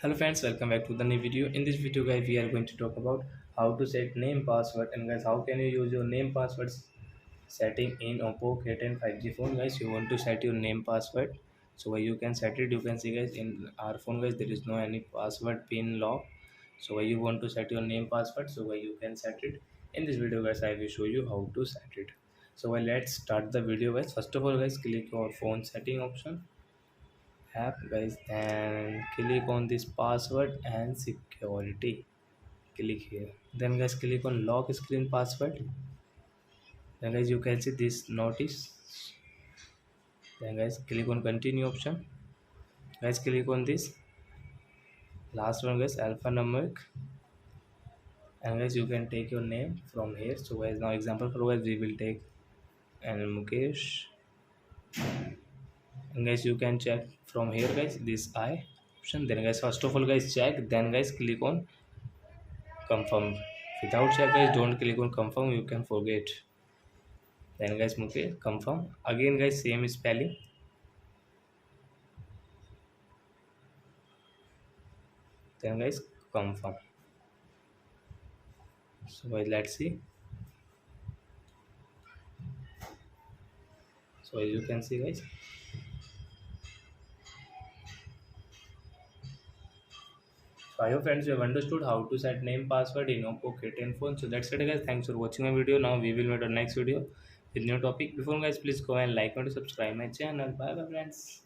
Hello friends, welcome back to the new video. In this video guys, we are going to talk about how to set name password and guys how can you use your name passwords setting in oppo K10 5G phone. Guys, you want to set your name password, so where you can set it. You can see guys in our phone guys there is no any password pin lock, so where you want to set your name password, so where you can set it. In this video guys, I will show you how to set it. So well, let's start the video guys. First of all guys, click your phone setting option app guys, and click on this password and security. Click here, then guys click on lock screen password. Then guys you can see this notice. Then guys click on continue option. Guys click on this last one guys, alphanumeric, and guys you can take your name from here. So guys now example for guys we will take and Mukesh, and guys you can check from here guys this I option. Then guys first of all guys check, then guys click on confirm. Without check guys don't click on confirm, you can forget. Then guys Mukesh confirm again guys, same spelling. Then guys confirm. So guys let's see. So as you can see guys, so I hope friends you have understood how to set name password in oppo K10 phone. So that's it guys, thanks for watching my video. Now we will meet on next video with new topic. Before guys, please go and like and subscribe my channel. Bye bye friends.